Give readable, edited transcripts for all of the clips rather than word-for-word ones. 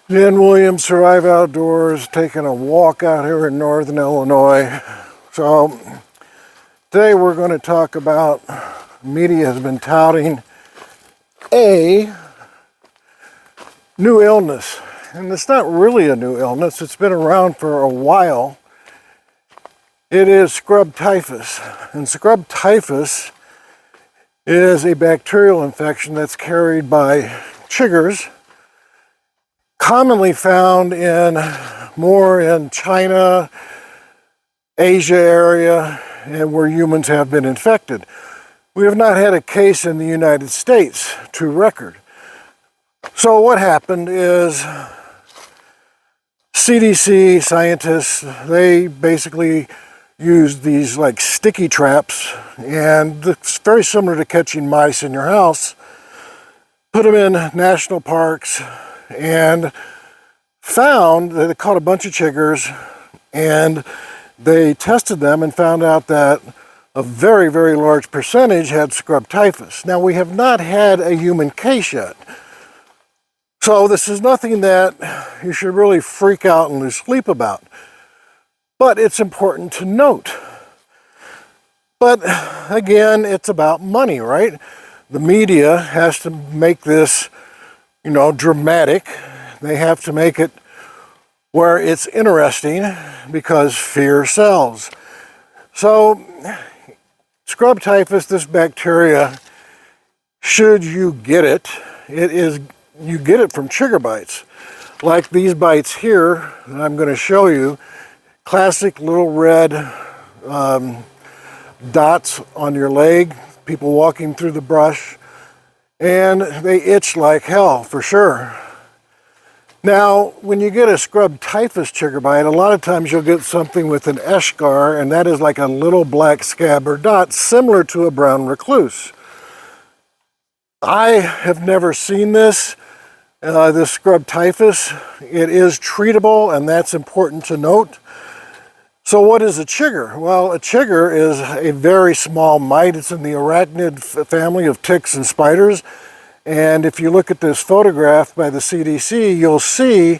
Dan Williams, Survive Outdoors, taking a walk out here in northern Illinois. So today we're going to talk about, media has been touting a new illness. And it's not really a new illness, it's been around for a while. It is scrub typhus. And scrub typhus is a bacterial infection that's carried by chiggers, commonly found more in China, Asia area, and where humans have been infected. We have not had a case in the United States to record. So what happened is CDC scientists, they basically used these like sticky traps, and it's very similar to catching mice in your house. Put them in national parks and found that they caught a bunch of chiggers, and they tested them and found out that a very, very large percentage had scrub typhus. Now, we have not had a human case yet. So this is nothing that you should really freak out and lose sleep about. But it's important to note. But again, it's about money, right? The media has to make this, dramatic. They have to make it where it's interesting because fear sells. So scrub typhus, this bacteria, should you get it, you get it from chigger bites. Like these bites here that I'm going to show you, classic little red dots on your leg, people walking through the brush, and they itch like hell for sure. Now, when you get a scrub typhus chigger bite, a lot of times you'll get something with an eschar, and that is like a little black scab or dot similar to a brown recluse. I have never seen this scrub typhus. It is treatable, and that's important to note. So what is a chigger? Well, a chigger is a very small mite. It's in the arachnid family of ticks and spiders. And if you look at this photograph by the CDC, you'll see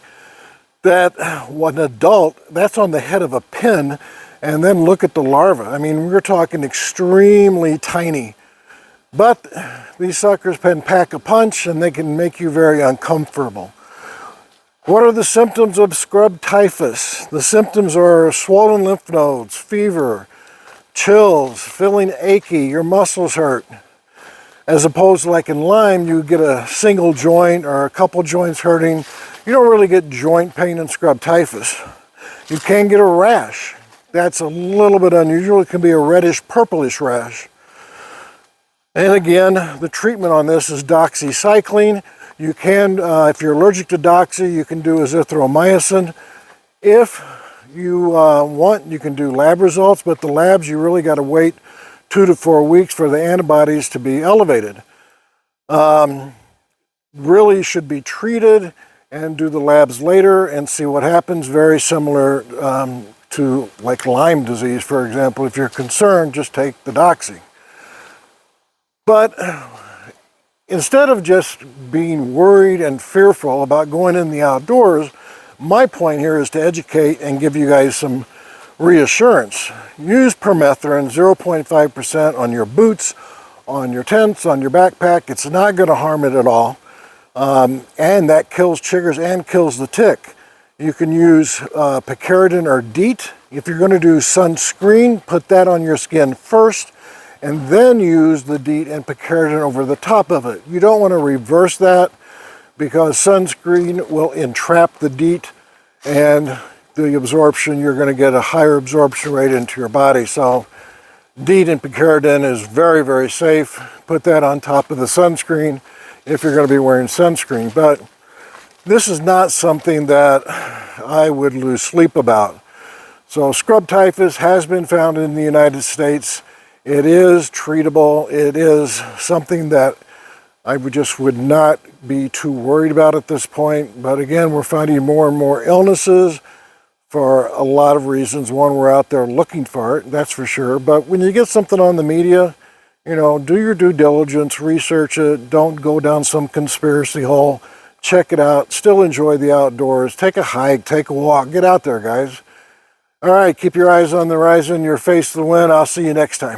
that an adult, that's on the head of a pin, and then look at the larva. I mean, we're talking extremely tiny. But these suckers can pack a punch, and they can make you very uncomfortable. What are the symptoms of scrub typhus? The symptoms are swollen lymph nodes, fever, chills, feeling achy, your muscles hurt. As opposed to like in Lyme, you get a single joint or a couple joints hurting. You don't really get joint pain in scrub typhus. You can get a rash. That's a little bit unusual. It can be a reddish, purplish rash. And again, the treatment on this is doxycycline. You can, if you're allergic to doxy, you can do azithromycin. If you want, you can do lab results, but the labs, you really got to wait 2 to 4 weeks for the antibodies to be elevated. Really should be treated and do the labs later and see what happens. Very similar to like Lyme disease, for example. If you're concerned, just take the doxy. But instead of just being worried and fearful about going in the outdoors, my point here is to educate and give you guys some reassurance. Use permethrin, 0.5% on your boots, on your tents, on your backpack. It's not going to harm it at all. And that kills chiggers and kills the tick. You can use picaridin or DEET. If you're going to do sunscreen, put that on your skin first, and then use the DEET and picaridin over the top of it. You don't want to reverse that because sunscreen will entrap the DEET, and the absorption, you're going to get a higher absorption rate into your body. So DEET and picaridin is very, very safe. Put that on top of the sunscreen if you're going to be wearing sunscreen. But this is not something that I would lose sleep about. So scrub typhus has been found in the United States. It is treatable. It is something that I would not be too worried about at this point. But again, we're finding more and more illnesses for a lot of reasons. One, we're out there looking for it, that's for sure. But when you get something on the media, do your due diligence, research it. Don't go down some conspiracy hole. check it out, still enjoy the outdoors, take a hike, take a walk, get out there, guys. All right, keep your eyes on the horizon, your face to the wind. I'll see you next time.